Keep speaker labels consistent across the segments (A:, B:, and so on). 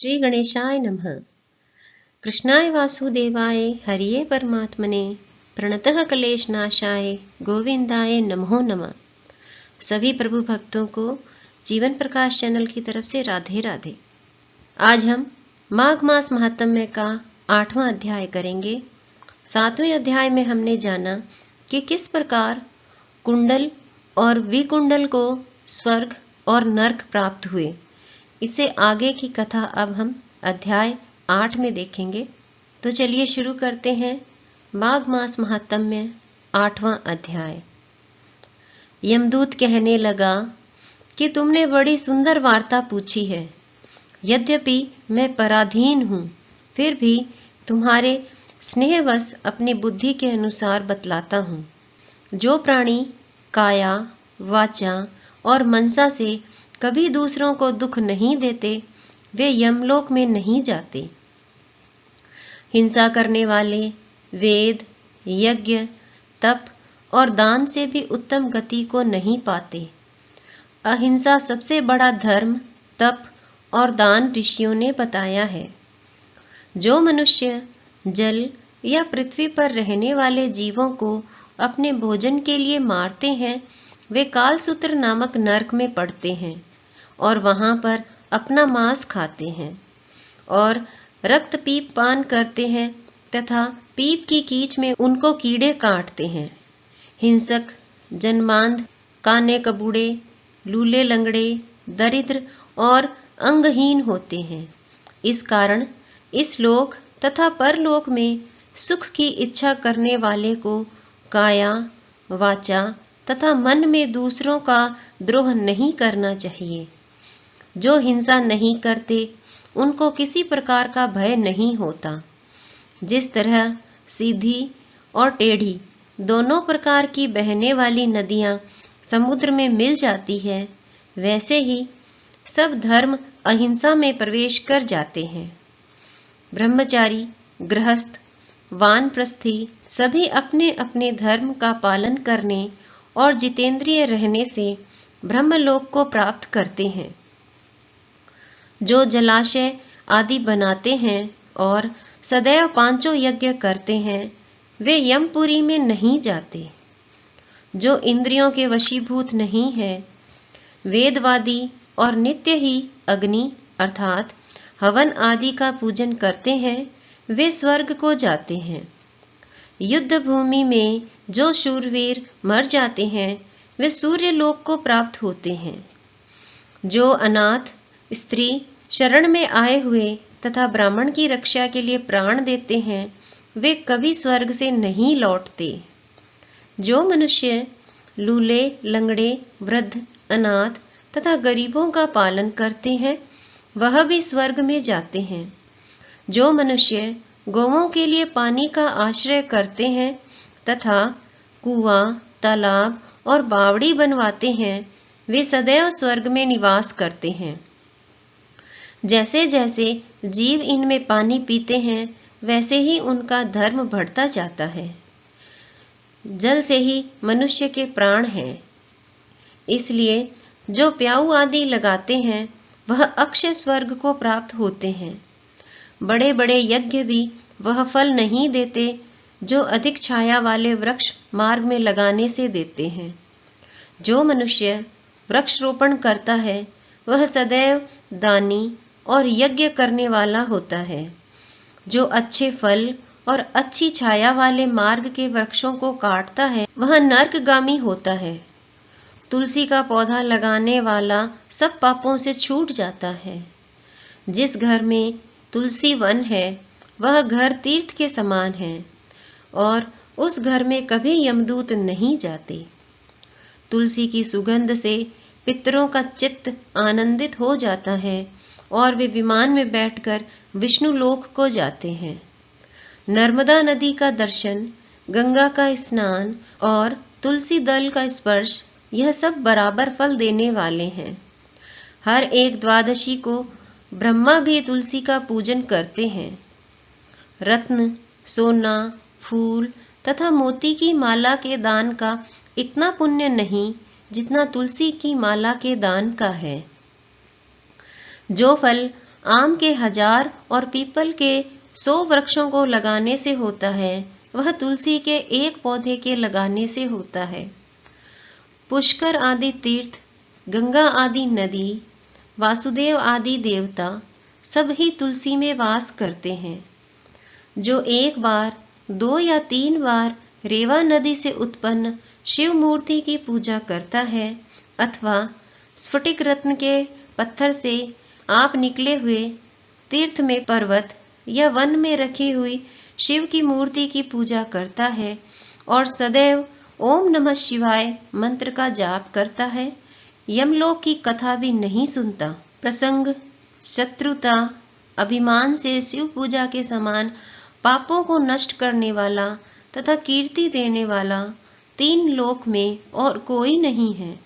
A: श्री गणेशाय नमः। कृष्णाय वासुदेवाय हरिये परमात्मने प्रणतः क्लेशनाशाय गोविंदाय नमो नमः। सभी प्रभु भक्तों को जीवन प्रकाश चैनल की तरफ से राधे राधे। आज हम माघ मास महात्म्य का 8वां अध्याय करेंगे। 7वें अध्याय में हमने जाना कि किस प्रकार कुंडल और विकुंडल को स्वर्ग और नरक प्राप्त हुए। इससे आगे की कथा अब हम अध्याय 8 में देखेंगे। तो चलिए शुरू करते हैं माघ मास महात्म्य 8वां अध्याय। यमदूत कहने लगा कि तुमने बड़ी सुंदर वार्ता पूछी है। यद्यपि मैं पराधीन हूँ, फिर भी तुम्हारे स्नेहवश अपनी बुद्धि के अनुसार बतलाता हूँ। जो प्राणी काया, वाचा और मनसा से कभी दूसरों को दुख नहीं देते, वे यमलोक में नहीं जाते। हिंसा करने वाले वेद, यज्ञ, तप और दान से भी उत्तम गति को नहीं पाते। अहिंसा सबसे बड़ा धर्म, तप और दान ऋषियों ने बताया है। जो मनुष्य जल या पृथ्वी पर रहने वाले जीवों को अपने भोजन के लिए मारते हैं, वे कालसूत्र नामक नरक में पड़ते हैं और वहां पर अपना मांस खाते हैं और रक्त पीप पान करते हैं तथा पीप की कीच में उनको कीड़े काटते हैं। हिंसक, जन्मांध, काने कबूड़े, लूले लंगड़े, दरिद्र और अंगहीन होते हैं। इस कारण इस लोक तथा परलोक में सुख की इच्छा करने वाले को काया, वाचा तथा मन में दूसरों का द्रोह नहीं करना चाहिए। जो हिंसा नहीं करते, उनको किसी प्रकार का भय नहीं होता। जिस तरह सीधी और टेढ़ी दोनों प्रकार की बहने वाली नदियां समुद्र में मिल जाती है, वैसे ही सब धर्म अहिंसा में प्रवेश कर जाते हैं। ब्रह्मचारी, गृहस्थ, वानप्रस्थी सभी अपने अपने धर्म का पालन करने और जितेंद्रिय रहने से ब्रह्मलोक को प्राप्त करते हैं। जो जलाशय आदि बनाते हैं और सदैव पांचों यज्ञ करते हैं, वे यमपुरी में नहीं जाते। जो इंद्रियों के वशीभूत नहीं है, वेदवादी और नित्य ही अग्नि अर्थात हवन आदि का पूजन करते हैं, वे स्वर्ग को जाते हैं। युद्ध भूमि में जो शूरवीर मर जाते हैं, वे सूर्य लोक को प्राप्त होते हैं। जो अनाथ, स्त्री, शरण में आए हुए तथा ब्राह्मण की रक्षा के लिए प्राण देते हैं, वे कभी स्वर्ग से नहीं लौटते। जो मनुष्य लूले, लंगड़े, वृद्ध, अनाथ तथा गरीबों का पालन करते हैं, वह भी स्वर्ग में जाते हैं। जो मनुष्य गौओं के लिए पानी का आश्रय करते हैं तथा कुआं, तालाब और बावड़ी बनवाते हैं, वे सदैव स्वर्ग में निवास करते हैं। जैसे जैसे जीव इनमें पानी पीते हैं, वैसे ही उनका धर्म बढ़ता जाता है। जल से ही मनुष्य के प्राण हैं। इसलिए जो प्याऊ आदि लगाते हैं, वह अक्षय स्वर्ग को प्राप्त होते हैं। बड़े बड़े यज्ञ भी वह फल नहीं देते जो अधिक छाया वाले वृक्ष मार्ग में लगाने से देते हैं। जो मनुष्य वृक्ष रोपण करता है, वह सदैव दानी और यज्ञ करने वाला होता है। जो अच्छे फल और अच्छी छाया वाले मार्ग के वृक्षों को काटता है, वह नरकगामी होता है। तुलसी का पौधा लगाने वाला सब पापों से छूट जाता है। जिस घर में तुलसी वन है, वह घर तीर्थ के समान है और उस घर में कभी यमदूत नहीं जाते। तुलसी की सुगंध से पितरों का चित्त आनंदित हो जाता है और वे विमान में बैठकर विष्णु लोक को जाते हैं। नर्मदा नदी का दर्शन, गंगा का स्नान और तुलसी दल का स्पर्श, यह सब बराबर फल देने वाले हैं। हर एक द्वादशी को ब्रह्मा भी तुलसी का पूजन करते हैं। रत्न, सोना, फूल तथा मोती की माला के दान का इतना पुण्य नहीं जितना तुलसी की माला के दान का है। जो फल आम के 1000 और पीपल के 100 वृक्षों को लगाने से होता है, वह तुलसी के एक पौधे के लगाने से होता है। पुष्कर आदि तीर्थ, गंगा आदि नदी, वासुदेव आदि देवता सब ही तुलसी में वास करते हैं। जो एक बार, 2 या 3 बार रेवा नदी से उत्पन्न शिव मूर्ति की पूजा करता है, अथवा स्फटिक रत्न के पत्थर से आप निकले हुए तीर्थ में पर्वत या वन में रखी हुई शिव की मूर्ति की पूजा करता है और सदैव ओम नमः शिवाय मंत्र का जाप करता है, यमलोक की कथा भी नहीं सुनता। प्रसंग, शत्रुता, अभिमान से शिव पूजा के समान पापों को नष्ट करने वाला तथा कीर्ति देने वाला 3 लोक में और कोई नहीं है।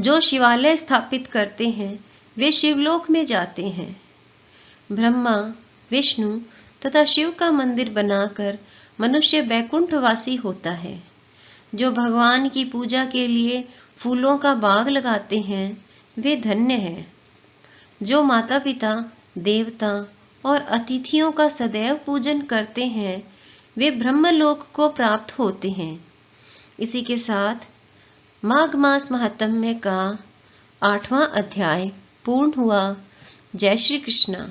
A: जो शिवालय स्थापित करते हैं वे शिवलोक में जाते हैं। ब्रह्मा, विष्णु तथा शिव का मंदिर बनाकर मनुष्य बैकुंठवासी होता है। जो भगवान की पूजा के लिए फूलों का बाग लगाते हैं वे धन्य हैं। जो माता पिता, देवता और अतिथियों का सदैव पूजन करते हैं वे ब्रह्मलोक को प्राप्त होते हैं। इसी के साथ माघ मास महात्म्य का 8वां अध्याय पूर्ण हुआ। जय श्री कृष्ण।